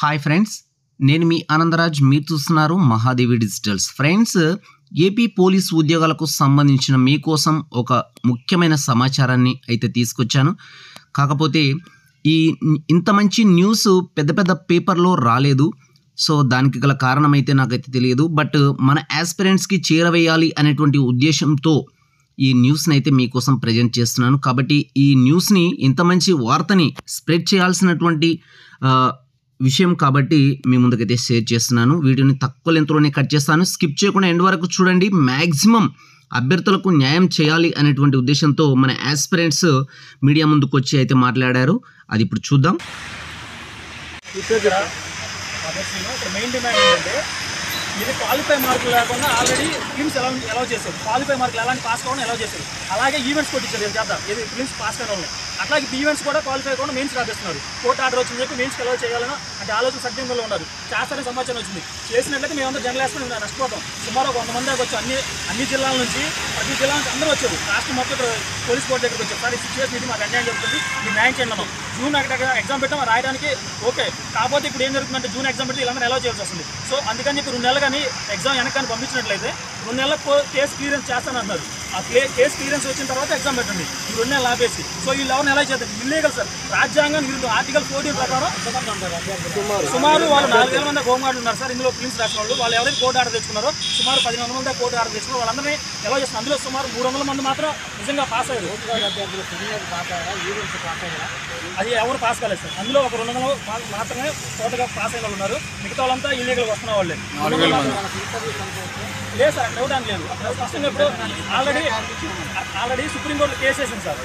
Hi friends, నేను మీ ఆనందరాజ్. మీరు చూస్తున్నారు మహాదేవి డిజిటల్స్. ఫ్రెండ్స్, ఏపీ పోలీసు ఉద్యోగాలకు సంబంధించిన మీకోసం ఒక ముఖ్యమైన సమాచారాన్ని అయితే తీసుకొచ్చాను. కాకపోతే ఇంత మంచి న్యూస్ పెద్ద పెద్ద పేపర్లో రాలేదు. సో దానికి గల కారణం అయితే నాకైతే తెలియదు. బట్ మన యాస్పిరెంట్స్కి చేరవేయాలి అనేటువంటి ఉద్దేశంతో ఈ న్యూస్ని అయితే మీకోసం ప్రజెంట్ చేస్తున్నాను. కాబట్టి ఈ న్యూస్ని, ఇంత మంచి వార్తని స్ప్రెడ్ చేయాల్సినటువంటి విషయం కాబట్టి మీ ముందుకైతే షేర్ చేస్తున్నాను. వీడియోని తక్కువ లెంత్లోనే కట్ చేస్తాను. స్కిప్ చేయకుండా ఎండ్ వరకు చూడండి. మ్యాక్సిమం అభ్యర్థులకు న్యాయం చేయాలి అనేటువంటి ఉద్దేశంతో మన యాస్పిరెంట్స్ మీడియా ముందుకు వచ్చి అయితే మాట్లాడారు. అది ఇప్పుడు చూద్దాం. మెయిన్ డిమాండ్ ఏంటంటే, ఇది క్వాలిఫై మార్కులు లేకుండా ఆల్రెడీ ఫిలిమ్స్ ఎలా చేశారు, క్వాలిఫై మార్కులు ఎలాంటి పాస్ కావాలని ఎలా చేశారు. అలాగే ఈవెంట్స్ కొట్టించారు చేద్దాం, ఇది ఫిలిమ్స్ పాస్ కావడం వల్ల. అట్లాగే ఈవెంట్స్ కూడా క్వాలిఫై కూడా మెయిన్స్ రాపిస్తున్నారు. కోర్టు ఆర్డర్ వచ్చింది చెప్పి మెయిన్స్ ఎలా చేయాలని అంటే ఆలోచన సత్యంలో ఉన్నారు. చేస్తారని సమాచారం వచ్చింది. చేసినట్లయితే మేమంతా జర్నలిస్ట్ నష్టపోతాం. సుమారు 100 మంది దాకా వచ్చి అన్ని జిల్లాల నుంచి, ప్రతి జిల్లా నుంచి అందరూ వచ్చారు. రాష్ట్రం మొత్తం ఇక్కడ పోలీస్ కోర్టు దగ్గరికి వచ్చారు. సార్ ఈ సిచ్యువేషన్ ఇది మాకు అన్యాయం జరుగుతుంది, మీరు న్యాయం చేయండి అన్నాం. జూన్ ఎగ్జామ్ పెట్టాం, రాయడానికి ఓకే. కాకపోతే ఇప్పుడు ఏం జరుగుతుందంటే, జూన్ ఎగ్జామ్ పెట్టి వీళ్ళందరూ ఎలా చేయాల్సి వస్తుంది. సో అందుకని చెప్పి 2 నెలలు కానీ ఎగ్జామ్ వెనకాన్ని పంపించినట్లయితే 2 నెలల కేసు క్లియరెన్స్ చేస్తానంటున్నారు. ఆ కేసు క్లియరెన్స్ వచ్చిన తర్వాత ఎగ్జామ్ పెట్టండి. ఈ 2 నెలలు ఆపేసి. సో వీళ్ళు ఎవరిని ఎలా చేస్తారు? Illegal sir. రాజ్యాంగం విరుద్ధం. ఆర్టికల్ 14 ప్రకారం సుమారు వాళ్ళు 4000 మంది హోంగార్డులు ఉన్నారు సార్. ఇందులో ఫిలిమ్స్ రాసిన వాళ్ళు ఎవరైతే కోర్టు ఆర్డర్ తెచ్చుకున్నారో సుమారు 1500 మంది కోర్టు ఆర్డర్ తెచ్చుకున్నారు. వాళ్ళందరినీ ఎలా చేస్తున్నారు? అందులో సుమారు 300 మంది మాత్రం నిజంగా పాస్ అయ్యారు. అది ఎవరు పాస్ కాలేదు సార్. అందులో ఒక 200 మాత్రమే కోర్టుగా పాస్ అయిన వాళ్ళు ఉన్నారు. మిగతా వాళ్ళంతా ఇల్లీగల్గా వస్తున్న వాళ్ళే. లేదు సార్, అక్కడ ఇవ్వడానికి లేదు. స్పష్టంగా ఇప్పుడు ఆల్రెడీ సుప్రీంకోర్టులో కేసు వేసింది సార్.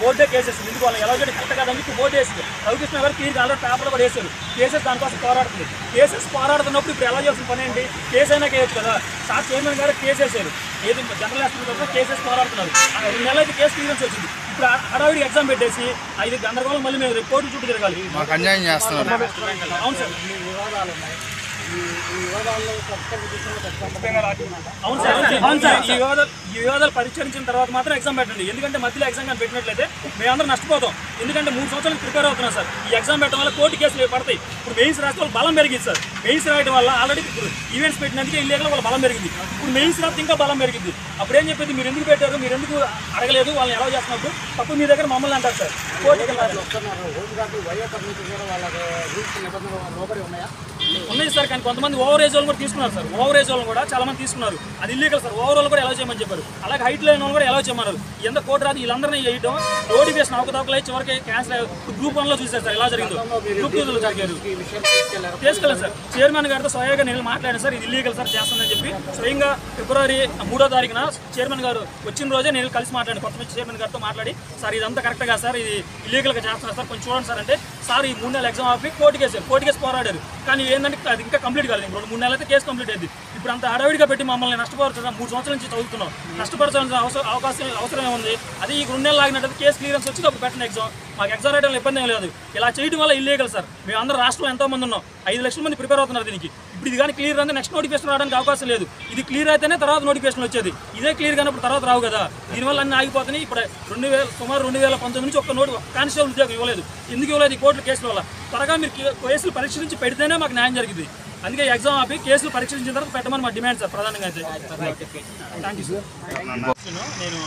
బోర్డే కేసు వేసింది. ఎందుకు వాళ్ళు ఎలా చేయడం కరెక్ట్ కాదని చెప్పి బోర్డు వేసింది. రవికృష్ణ గారు తీరికి ఆల్రెడీ పేపర్లో కూడా వేశారు. కేసెస్ దానికోసం పోరాడుతుంది. కేసెస్ పోరాడుతున్నప్పుడు ఇప్పుడు ఎలా చేసిన పని ఏంటి? కేసు అయినా కేసు కదా సార్. చైర్మన్ గారు కేసు వేశారు. ఏది జనరల్ హాస్పిటల్ కేసెస్ పోరాడుతున్నారు. 2 నెలలు అయితే కేసు క్లియరెన్స్ వచ్చింది. ఇప్పుడు హడావిడికి ఎగ్జామ్ పెట్టేసి ఇది గందరగోళం. మళ్ళీ మేము రిపోర్టు చుట్టూ తిరగాలి. అవును సార్. అవును సార్, ఈ వివాదాలు పరిష్కరించిన తర్వాత మాత్రం ఎగ్జామ్ పెట్టండి. ఎందుకంటే మధ్యలో ఎగ్జామ్ కానీ పెట్టినట్లయితే మేమందరం నష్టపోతాం. ఎందుకంటే 3 సంవత్సరాలు ప్రిపేర్ అవుతున్నాం సార్. ఈ ఎగ్జామ్ పెట్టడం వల్ల కోర్టు కేసులు పడతాయి. ఇప్పుడు మెయిన్స్ రాస్తే వాళ్ళు బలం పెరిగింది సార్. మెయిన్స్ రాయడం వల్ల ఆల్రెడీ ఇప్పుడు ఈవెంట్స్ పెట్టినందుకే ఇల్లీగల్ వాళ్ళ బలం పెరిగింది. ఇప్పుడు మెయిన్స్ రాస్తే ఇంకా బలం పెరిగింది. అప్పుడు ఏం చెప్పేది? మీరు ఎందుకు పెట్టారు, మీరు ఎందుకు అడగలేదు, వాళ్ళని ఎలా చేస్తున్నప్పుడు తప్పు మీ దగ్గర మమ్మల్ని అంటారు సార్. కోర్టుకి ఉన్నాయి సార్. కానీ కొంతమంది ఓవర్ ఏజ్ వాళ్ళు కూడా తీసుకున్నారు సార్. ఓవర్ ఏజ్ వాళ్ళు కూడా చాలా మంది తీసుకున్నారు. అది ఇల్లీగల్ సార్. ఓవర్ వాళ్ళు కూడా ఎలా చేయమని చెప్పారు. అలాగే హైట్ లైన్ వాళ్ళు కూడా ఎలా చేయమన్నారు. ఎంత కోర్టు రాదు వీళ్ళందరినీ చేయడం నోటిఫికేషన్ అవకతవకలు చివరికి క్యాన్సిల్. గ్రూప్ 1లో చూసారు సార్ ఎలా జరిగిందో. గ్రూప్ 2లో జరిగారు. తీసుకెళ్ళారు సార్. చైర్మన్ గారితో స్వయంగా నేను మాట్లాడాను సార్. ఇది ఇల్లీగల్ సార్ చేస్తుందని చెప్పి. స్వయంగా ఫిబ్రవరి 3వ తారీఖున చైర్మన్ గారు వచ్చిన రోజే నేను కలిసి మాట్లాడాను. కొత్త చైర్మన్ గారితో మాట్లాడి, సార్ ఇదంతా కరెక్ట్ కాదు సార్, ఇది ఇల్లీగల్గా చేస్తున్నారు సార్, కొంచెం చూడండి సార్ అంటే, సార్ ఈ 3 నెలల ఎగ్జామ్ ఆపి కోర్టు కేసు పోరాడారు. కానీ ఏంటంటే అది ఇంకా కంప్లీట్ కాలేదు. 2-3 నెలలు అయితే కేసు కంప్లీట్ అయింది. ఇప్పుడు అంత హడావిడిగా పెట్టి మమ్మల్ని నష్టపరచడం 3 సంవత్సరాల నుంచి చదువుతున్నాం. నష్టపరచాల్సిన అవసరం ఏముంది? అది ఈ 2 నెలలు ఆగినట్టు కేసు క్లియరెన్స్ వచ్చి అప్పుడు పెట్టిన ఎగ్జామ్. మాకు ఎగ్జామ్ రాయడంలో ఇబ్బంది ఏం లేదు. ఇలా చేయడం వల్ల ఇల్లీగల్ సార్. మేము అందరూ రాష్ట్రంలో ఎంతో మంది ఉన్నాం. 5 లక్షల మంది ప్రిపేర్ అవుతున్నారు దీనికి. ఇప్పుడు ఇది కానీ క్లియర్ అయితే నెక్స్ట్ నోటిఫికేషన్ రావడానికి అవకాశం లేదు. ఇది క్లియర్ అయితేనే తర్వాత నోటిఫికేషన్ వచ్చేది. ఇదే క్లియర్ కానప్పుడు తర్వాత రావు కదా. దీనివల్ల అన్ని ఆగిపోతున్నాయి. ఇప్పుడు సుమారు 2019 నుంచి ఒక్క కానిస్టేబుల్ ఉద్యోగం ఇవ్వలేదు. ఎందుకు ఇవ్వలేదు? ఈ కోర్టుల కేసుల వల్ల. త్వరగా మీరు కేసులు పరిష్కరించి పెడితేనే మాకు న్యాయం జరిగింది. అందుకే ఎగ్జామ్ ఆపి కేసులు పరీక్షించిన తర్వాత పెట్టమని మా డిమాండ్ సార్ ప్రధానంగా అయితే. Thank you sir. నేను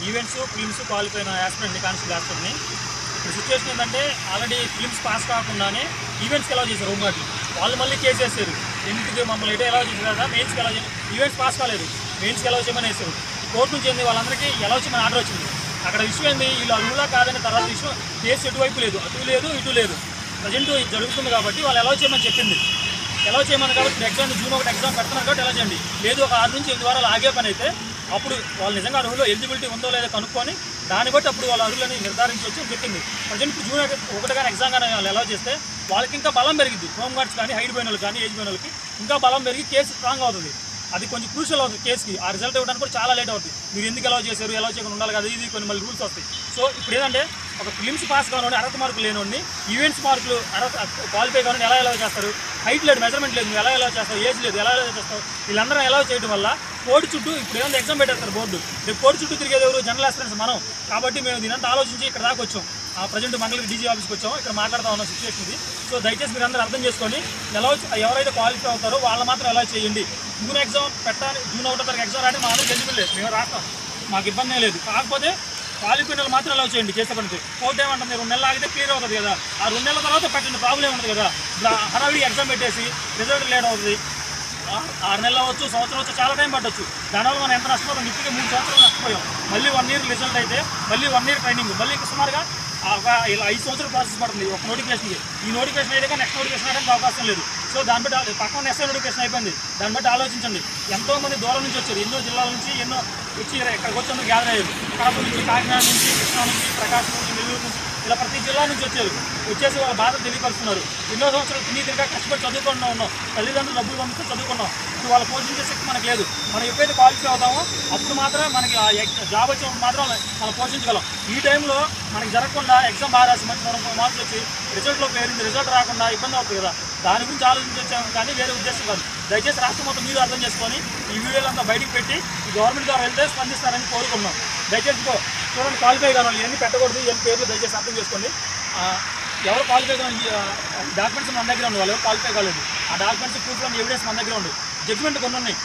ఈవెంట్స్, ఫిలిమ్స్ క్వాలిఫై అయిన యాస్పిరెంట్ని, కానిస్టేబుల్ యాస్పిరెంట్ని. ఇప్పుడు సిచ్యువేషన్ ఏంటంటే, ఆల్రెడీ ఫిలిమ్స్ పాస్ కాకుండానే ఈవెంట్స్కి ఎలా చేశారు హోంగార్డులు. వాళ్ళు మళ్ళీ కేసు వేసారు. ఎందుకు మమ్మల్ని ఇటే ఎలా చేశారు కదా, మెయిన్స్కి ఎలా చేయాలి. ఈవెంట్స్ పాస్ కాలేదు, మెయిన్స్కి ఎలా వచ్చామని వేసారు. కోర్టు నుంచి ఏంది వాళ్ళందరికీ ఎలా వచ్చామని ఆర్డర్ వచ్చింది. అక్కడ విషయం ఏంది, వీళ్ళు అరువులా కాదని తర్వాత విషయం కేసు ఎటువైపు లేదు, అటు లేదు ఇటు లేదు. ప్రజెంట్ జరుగుతుంది కాబట్టి వాళ్ళు ఎలా చేయమని చెప్పింది. ఎలా చేయమని కాబట్టి ఎగ్జామ్ జూన్ 1 ఎగ్జామ్ పెడుతున్నారు కాబట్టి ఎలా చేయండి. లేదు ఒక 6 నుంచి 8 వారాలు ఆగే పని అయితే అప్పుడు వాళ్ళు నిజంగా అర్హులో ఎలిజిబిలిటీ ఉందో లేదో కనుక్కొని దాన్ని బట్టి అప్పుడు వాళ్ళ అర్హులని నిర్ధారించవచ్చు అని చెప్పింది. ప్రజెంట్ జూన్ 1 కానీ ఎగ్జామ్ కానీ వాళ్ళు ఎలా చేస్తే వాళ్ళకి ఇంకా బలం పెరిగింది. హోంగార్డ్స్ కానీ, హైట్ పోయిన వాళ్ళు కానీ, ఏజ్ పోయిన వాళ్ళకి ఇంకా బలం పెరిగి కేసు స్ట్రాంగ్ అవుతుంది. అది కొంచెం క్రూషల్ అవుతుంది కేసుకి. ఆ రిజల్ట్ ఇవ్వడానికి కూడా చాలా లేట్ అవుతుంది. మీరు ఎందుకు ఎలా చేశారు, ఎలా చేయకుండా ఉండాలి కదా, ఇది కొన్ని మళ్ళీ రూల్స్ వస్తాయి. సో ఇప్పుడు ఏంటంటే, ఒక ఫిలిమ్స్ పాస్ కావాలని 60 మార్కులు లేనివాడిని, ఈవెంట్స్ మార్కులు క్వాలిఫై కావాలని ఎలా చేస్తారు? హైట్ లేదు, మెజర్మెంట్ లేదు, నువ్వు ఎలా చేస్తావు, ఏజ్ లేదు, ఎలా చేస్తావు? వీళ్ళందరూ ఎలా చేయడం వల్ల కోర్టు చుట్టూ ఇప్పుడు ఏదైనా ఎగ్జామ్ పెట్టేస్తారు బోర్డు. రేపు కోర్టు చుట్టూ తిరిగేది ఎవరు? జనరల్ ఆస్పిరెంట్స్ మనం. కాబట్టి మేము దీనంతా ఆలోచించి ఇక్కడ దాకా వచ్చాం. ప్రజెంట్ మంగళగిరి డీజీ ఆఫీస్కి వచ్చాము. ఇక్కడ మాట్లాడుతూ ఉన్న సిచ్యువేషన్ ఇది. సో దయచేసి మీరు అందరూ అర్థం చేసుకొని ఎవరైతే క్వాలిఫై అవుతారో వాళ్ళు మాత్రం అలౌ చేయండి. జూన్ ఎగ్జామ్ పెట్టాలి, జూన్ 1వ తారీఖు ఎగ్జామ్ రాండి, మా అందరికి ఎలిజిబుల్ లేదు, మేము రాస్తాం, మాకు ఇబ్బంది లేదు. కాకపోతే క్వాలిఫైడ్ వాళ్ళు మాత్రం అలౌ చేయండి. చేసే పనికి కోర్టు ఏమంటుంది, 2 నెలలు ఆగితే క్లియర్ అవుతుంది కదా, ఆ 2 నెలల తర్వాత పెట్టండి, ప్రాబ్లం ఉంటుంది కదా. హడావిడి ఎగ్జామ్ పెట్టేసి రిజల్ట్ లేట్ అవుతుంది, 6 నెలలు అవ్వచ్చు, సంవత్సరం వచ్చి చాలా టైం పట్టవచ్చు. దానివల్ల మనం ఎంత నష్టపోతాం, ఇప్పటికే 3 సంవత్సరాలు నష్టపోయాం. మళ్ళీ 1 ఇయర్ రిజల్ట్ అయితే మళ్ళీ 1 ఇయర్ ట్రైనింగ్, మళ్ళీ సుమారుగా ఇలా 5 సంవత్సరాలు ప్రాసెస్ పడుతుంది ఒక నోటిఫికేషన్కి. ఈ నోటిఫికేషన్ అయితే నెక్స్ట్ నోటిఫికేషన్ రావడానికి అవకాశం లేదు. సో దాన్ని బట్టి పక్కన ఎస్ఐ నోటిఫికేషన్ అయిపోయింది, దాన్ని బట్టి ఆలోచించండి. ఎంతోమంది దూరం నుంచి వచ్చారు, ఎన్నో జిల్లాల నుంచి ఎన్నో వచ్చి ఇక్కడికి వచ్చి అందరూ గ్యాదర్ అయ్యారు. కడప నుంచి, కాకినాడ నుంచి, కృష్ణా నుంచి, ప్రకాశం నుంచి, నెల్లూరు నుంచి, ఇలా ప్రతి జిల్లా నుంచి వచ్చేసి వాళ్ళ బాధలు తెలియపరుస్తున్నారు. ఎన్నో సంవత్సరాలు తిరిగా కష్టపడి చదువుకుండా ఉన్నాం, తల్లిదండ్రులు డబ్బులు పంపిస్తే చదువుకున్నాం. ఇప్పుడు వాళ్ళు పోషించే శక్తి మనకు లేదు. మనం ఎప్పుడైతే క్వాలిఫై అవుతామో అప్పుడు మాత్రమే మనకి జాబ్ వచ్చినప్పుడు మాత్రం మనం పోషించగలం. ఈ టైంలో మనకి జరగకుండా ఎగ్జామ్ బాగా రాసి మంచి 40 మార్క్స్ వచ్చి రిజల్ట్లో పేరుంది, రిజల్ట్ రాకుండా ఇబ్బంది అవుతుంది కదా, దాని గురించి ఆలోచించి వచ్చాము కానీ వేరే ఉద్దేశం కాదు. దయచేసి రాష్ట్రం మొత్తం మీరు అర్థం చేసుకొని ఈ వీడియోలంతా బయటికి పెట్టి ఈ గవర్నమెంట్ ద్వారా వెళ్తే స్పందిస్తారని కోరుకున్నాం. దయచేసి చూడండి, క్వాలిఫై కావాలి, ఇవన్నీ పెట్టకూడదు, ఇవన్నీ పేర్లు దయచేసి అర్థం చేసుకోండి. ఎవరు క్వాలిఫై కావాలి, డాక్యుమెంట్స్ మన దగ్గర ఉంది, వాళ్ళు ఎవరు క్వాలిఫై కాలేదు, ఆ డాక్యుమెంట్స్ ప్రూఫ్ అండ్ ఎవిడెన్స్ మన దగ్గర ఉంది. జడ్జిమెంట్ కొన్ని ఉన్నాయి,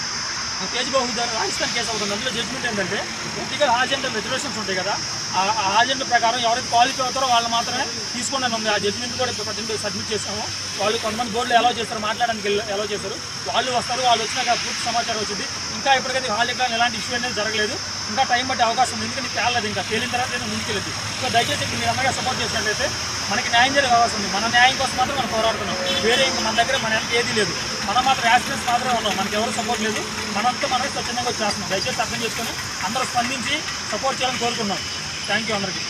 కేజీ బాబు రాజస్థాన్ కేసు అవుతుంది. అందులో జడ్జిమెంట్ ఏంటంటే పొలిటికల్ హాజెంట్ రిజర్వేషన్స్ ఉంటాయి కదా, ఆ హాజెంట్ ప్రకారం ఎవరైతే క్వాలిఫై అవుతారో వాళ్ళు మాత్రమే తీసుకోండి ఉంది. ఆ జడ్జిమెంట్ కూడా ఇప్పుడు ప్రజెంట్ సబ్మిట్ చేసాము. వాళ్ళు కొంతమంది బోర్డులో ఎలా చేస్తారు, మాట్లాడడానికి ఎలా చేస్తారు, వాళ్ళు వస్తారు, వాళ్ళు వచ్చినాక పూర్తి సమాచారం వచ్చింది. ఇంకా ఇప్పటికైతే హాల్ ఎగ్జామ్ ఎలాంటి ఇష్యూ అనేది జరగలేదు, ఇంకా టైం బట్టి అవకాశం ఉంది, ఎందుకంటే తేలలేదు, ఇంకా తేలిన తర్వాత నేను ముందుకెళ్ళదు. సో దయచేసి మీరు అందరిగా సపోర్ట్ చేసినట్లయితే మనకి న్యాయం జరిగే అవకాశం ఉంది. మన న్యాయం కోసం మాత్రం మనం పోరాడుతున్నాం, వేరే ఇంకా మన దగ్గర మన వెనక ఏది లేదు, మనం మాత్రం యాక్సిడెంట్స్ మాత్రమే ఉన్నాం, మనకి ఎవరు సపోర్ట్ లేదు, మనంతా మనకి స్వచ్ఛందంగా వచ్చేస్తున్నాం. దయచేసి అర్థం చేసుకొని అందరూ స్పందించి సపోర్ట్ చేయాలని కోరుకున్నాం. థ్యాంక్ యూ అందరికీ.